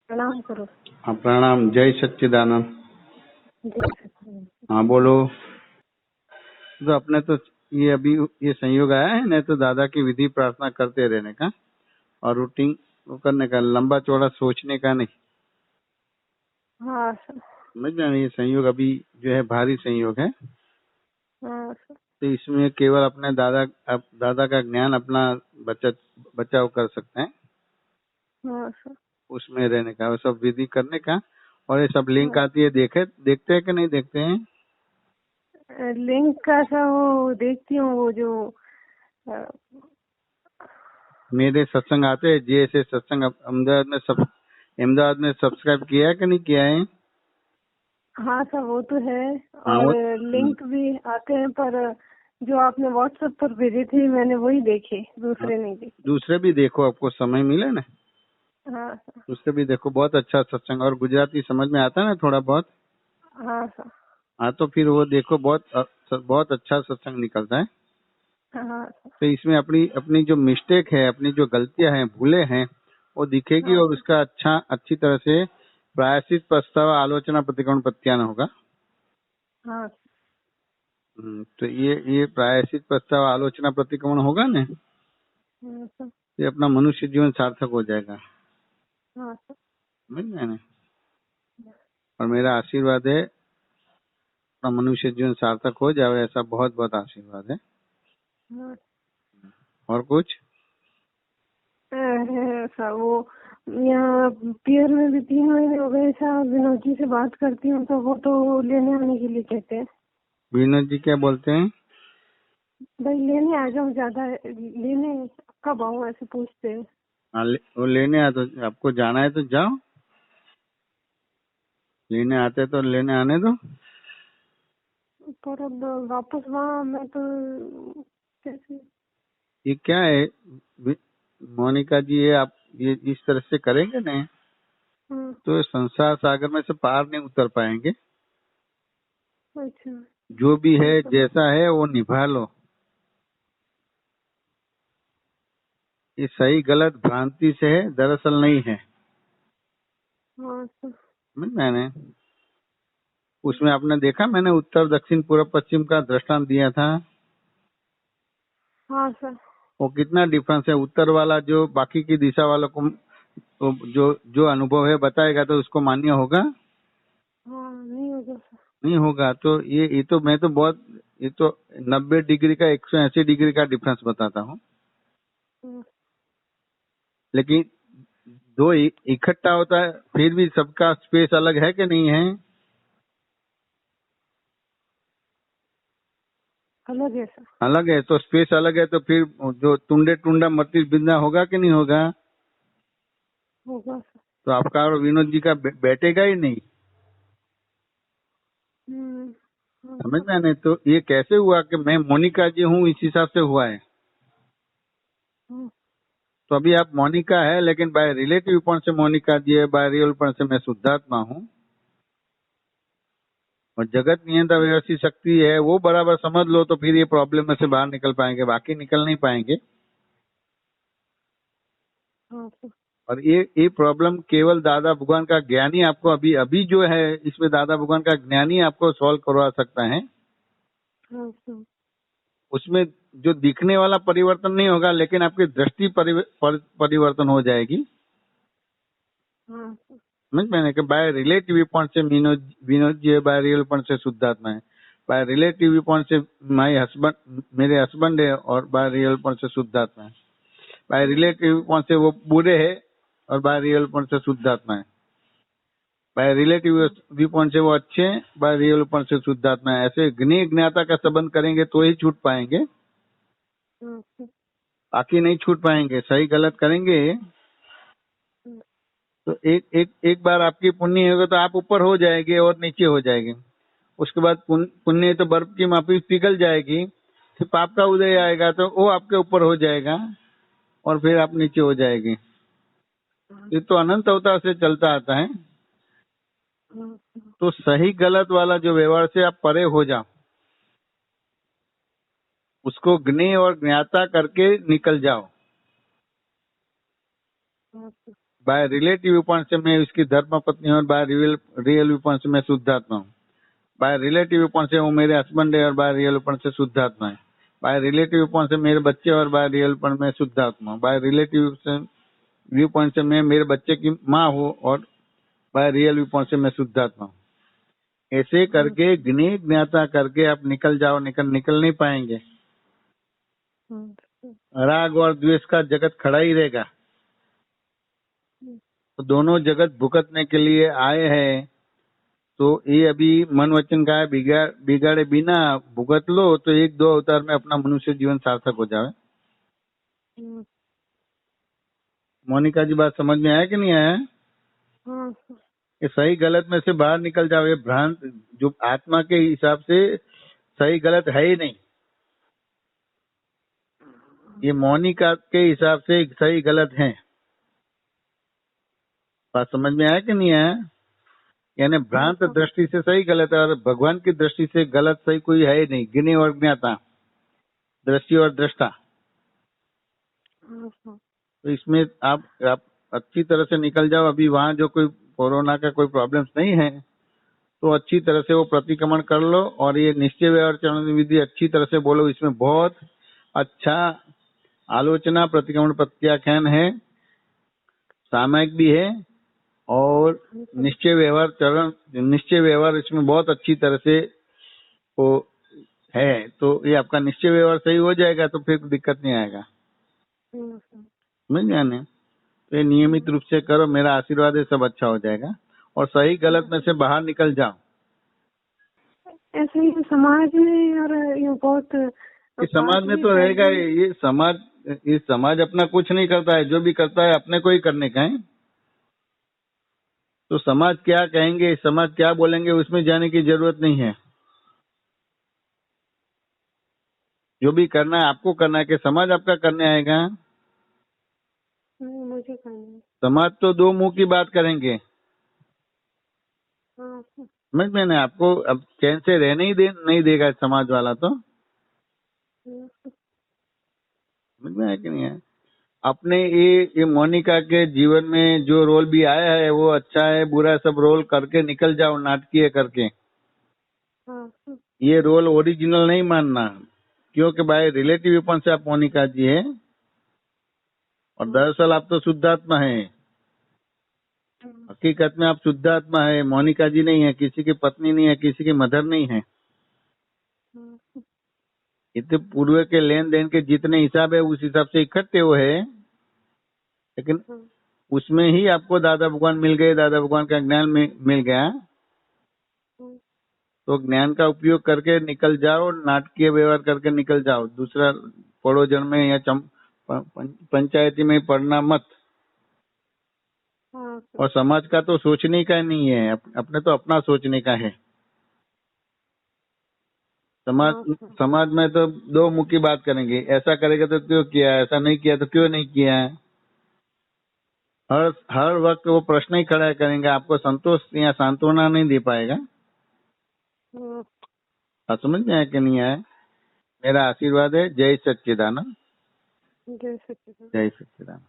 प्रणाम करो। हाँ प्रणाम। जय सच्चिदानंद। जय सच्चिदानंद। हाँ बोलो। तो अपने तो ये अभी ये संयोग आया है नहीं तो दादा की विधि प्रार्थना करते रहने का और रूटीन वो करने का, लंबा चौड़ा सोचने का नहीं। हाँ सर। समझ में ये संयोग अभी जो है भारी संयोग है। हाँ सर। तो इसमें केवल अपने दादा का ज्ञान अपना बचाव कर सकते हैं, हाँ सर। उसमें रहने का, वो सब विधि करने का। और ये सब लिंक हाँ। आती है, देखते हैं कि नहीं देखते हैं? लिंक का सा वो देखती हूँ, वो जो अ, मेरे सत्संग आते हैं, जैसे सत्संग अहमदाबाद में सब्सक्राइब किया है कि नहीं किया है? हाँ सर वो तो है। हाँ और वो लिंक भी आते हैं, पर जो आपने व्हाट्सएप पर भेजे थे मैंने वही देखे, हाँ, दूसरे नहीं देखे। दूसरे भी देखो, आपको समय मिले ना हाँ सर। दूसरे भी देखो। बहुत अच्छा सत्संग, और गुजराती समझ में आता है ना थोड़ा बहुत। हाँ सर। हाँ तो फिर वो देखो, बहुत अच्छा सत्संग निकलता है। हाँ सर। तो इसमें अपनी अपनी जो मिस्टेक है, अपनी जो गलतियां हैं, भूले हैं, वो दिखेगी हाँ और सर। उसका अच्छी तरह से प्रायश्चित, पछतावा, आलोचना, प्रतिक्रमण, प्रत्यान होगा। हाँ सर। तो ये प्रायश्चित, पछतावा, आलोचना, प्रतिक्रमण होगा ना, हाँ सर। ये अपना मनुष्य जीवन सार्थक हो जाएगा। हाँ सर। समझ में आया ना? और मेरा आशीर्वाद है अपना मनुष्य जीवन सार्थक हो जाए, ऐसा बहुत बहुत आशीर्वाद है। हाँ। और कुछ? सर वो यहाँ पियर में भी 3 महीने हो गए साहब, विनोद जी से बात करती हूँ तो वो तो लेने आने के लिए कहते हैं। विनोद जी क्या बोलते हैं? भाई लेने आ जाओ, ज्यादा लेने कब आऊँ ऐसे पूछते हैं। हाँ, वो लेने आ तो आपको जाना है तो जाओ, लेने आते तो लेने आने दो। पर अब वापस वहाँ मैं तो कैसे। ये क्या है मोनिका जी, ये आप ये इस तरह से करेंगे ना हाँ। तो ये संसार सागर में से पार नहीं उतर पाएंगे। अच्छा। जो भी हाँ है सर। जैसा है वो निभा लो। ये सही गलत भ्रांति से है, दरअसल नहीं है। हाँ सर। समझ में आया ना? उसमें आपने देखा, मैंने उत्तर दक्षिण पूर्व पश्चिम का दृष्टांत दिया था। हाँ सर। वो कितना डिफरेंस है। उत्तर वाला जो बाकी की दिशा वालों को तो जो जो अनुभव है बताएगा तो उसको मान्य होगा? हाँ नहीं होगा सर। नहीं होगा। तो ये तो मैं तो बहुत, ये तो 90 डिग्री का 180 डिग्री का डिफरेंस बताता हूँ। हाँ। लेकिन दो इकट्ठा होता है फिर भी सबका स्पेस अलग है कि नहीं है? अलग है सर। अलग है। तो स्पेस अलग है तो फिर जो टुंडे टुंडा मती बिंदा होगा कि नहीं होगा? होगा सर। तो आपका और विनोद जी का बैठेगा ही नहीं। हाँ समझ सर। में आने? तो ये कैसे हुआ कि मैं मोनिका जी हूँ, इस हिसाब से हुआ है। हाँ। तो अभी आप मोनिका है, लेकिन बाय रिलेटिव पॉइंट से मोनिका जी है, बाय रियल पॉइंट से मैं शुद्धात्मा हूँ। और जगत नियंत्रण व्यवस्थित शक्ति है, वो बराबर समझ लो तो फिर ये प्रॉब्लम में से बाहर निकल पाएंगे, बाकी निकल नहीं पाएंगे। हाँ सर। और ये प्रॉब्लम केवल दादा भगवान का ज्ञानी आपको अभी अभी जो है इसमें दादा भगवान का ज्ञानी आपको सॉल्व करवा सकता है। हाँ सर। उसमें जो दिखने वाला परिवर्तन नहीं होगा, लेकिन आपकी दृष्टि परिवर्तन हो जाएगी। हाँ सर। समझ में? कि बाय रिलेटिव व्यू पॉइंट से विनोद जी है, बाय रियल पॉइंट से शुद्धात्मा है। बाय रिलेटिव व्यू पॉइंट से मेरे हस्बैंड है, और बाय रियल पॉइंट से शुद्धात्मा है। बाय रिलेटिव व्यू पॉइंट से वो बूढ़े है, और बाय रियल पॉइंट से शुद्धात्मा है। बाय रिलेटिव व्यू पॉइंट से वो अच्छे हैं, बाय रियल पॉइंट से शुद्धात्मा है। ऐसे ज्ञेय ज्ञाता का संबंध करेंगे तो ही छूट पाएंगे, हाँ सर। बाकी नहीं छूट पाएंगे। सही गलत करेंगे तो एक बार आपकी पुण्य होगा तो आप ऊपर हो जाएंगे और नीचे हो जाएंगे। उसके बाद पुण्य तो बर्फ की माफी पिघल जाएगी, फिर पाप का उदय आएगा तो वो आपके ऊपर हो जाएगा और फिर आप नीचे हो जाएंगे। ये तो अनंत अवतार से चलता आता है। हाँ सर। तो सही गलत वाला जो व्यवहार से आप परे हो जाओ, उसको ज्ञेय और ज्ञाता करके निकल जाओ। हाँ sir. By relative view point से मैं उसकी धर्म पत्नी हूँ और बाय रियल व्यू पॉइंट से मैं शुद्ध आत्मा हूँ। बाय रिलेटिव व्यू पॉइंट से वो मेरे हस्बैंड है और बाय रियल व्यू पॉइंट से शुद्ध आत्मा है। बाय रिलेटिव व्यू पॉइंट से मेरे बच्चे और बाय रियल व्यू पॉइंट में शुद्ध आत्मा हूँ। बाय रिलेटिव व्यू पॉइंट से मैं मेरे बच्चे की माँ हूँ और बाय रियल व्यू पॉइंट से मैं शुद्ध आत्मा हूँ। ऐसे करके ज्ञे ज्ञाता करके आप निकल जाओ, निकल नहीं पाएंगे। राग और द्वेष का जगत खड़ा ही रहेगा। तो दोनों जगत भुगतने के लिए आए हैं, तो ये अभी मन वचन का बिगाड़े बिना भुगत लो तो 1-2 अवतार में अपना मनुष्य जीवन सार्थक हो जाए। मोनिका जी, बात समझ में आया कि नहीं आया? ये सही गलत में से बाहर निकल जाओ। ये भ्रांत जो आत्मा के हिसाब से सही गलत है ही नहीं। ये मोनिका के हिसाब से सही गलत है। बात समझ में आया कि नहीं आया? यानी भ्रांत दृष्टि से सही गलत है और भगवान की दृष्टि से गलत सही कोई है ही नहीं। गिने और ज्ञाता, दृष्टि और दृष्टा। तो इसमें आप अच्छी तरह से निकल जाओ। अभी वहाँ जो कोई कोरोना का कोई प्रॉब्लम्स नहीं है तो अच्छी तरह से वो प्रतिक्रमण कर लो और ये निश्चय व्यवहार चरण विधि अच्छी तरह से बोलो। इसमें बहुत अच्छा आलोचना, प्रतिक्रमण, प्रत्याख्यान है, सामयिक भी है और निश्चय व्यवहार इसमें बहुत अच्छी तरह से वो है। तो ये आपका निश्चय व्यवहार सही हो जाएगा तो फिर दिक्कत नहीं आएगा। समझ गया ना? तो ये नियमित रूप से करो, मेरा आशीर्वाद है, सब अच्छा हो जाएगा और सही गलत में से बाहर निकल जाओ। ऐसे ही समाज में और ये बहुत इस समाज में तो रहेगा। ये समाज अपना कुछ नहीं करता है, जो भी करता है अपने को ही करने का है। तो समाज क्या कहेंगे, समाज क्या बोलेंगे, उसमें जाने की जरूरत नहीं है। जो भी करना है आपको करना है। कि समाज आपका करने आएगा? मुझे करना है। समाज तो 2 मुंह की बात करेंगे। समझ में ना? आपको अब चैन से रहने ही नहीं देगा समाज वाला। तो समझ में आया कि नहीं है? अपने ये मोनिका के जीवन में जो रोल भी आया है वो अच्छा है बुरा सब रोल करके निकल जाओ, नाटकीय करके। ये रोल ओरिजिनल नहीं मानना, क्योंकि बाय रिलेटिव व्यू से आप मोनिका जी है और दरअसल आप तो शुद्धात्मा है। हकीकत में आप शुद्धात्मा है, मोनिका जी नहीं है, किसी की पत्नी नहीं है, किसी की मदर नहीं है। इतने पूर्व के लेन देन के जितने हिसाब है उस हिसाब से इकट्ठे हुए है, लेकिन उसमें ही आपको दादा भगवान मिल गए, दादा भगवान का ज्ञान मिल गया। तो ज्ञान का उपयोग करके निकल जाओ, नाटकीय व्यवहार करके निकल जाओ। दूसरा पड़ोजन में या पंचायती में पढ़ना मत। और समाज का तो सोचने का नहीं है, अपने तो अपना सोचने का है। समाज में तो 2 मुखी बात करेंगे। ऐसा करेगा तो क्यों किया, ऐसा नहीं किया तो क्यों नहीं किया। हर वक्त वो प्रश्न ही खड़ा करेंगे, आपको संतोष या सांत्वना नहीं दे पाएगा। समझ में आया कि नहीं आया? मेरा आशीर्वाद है। जय सच्चिदानंद। जय सच्चिदानंद। जय सच्चिदानंद।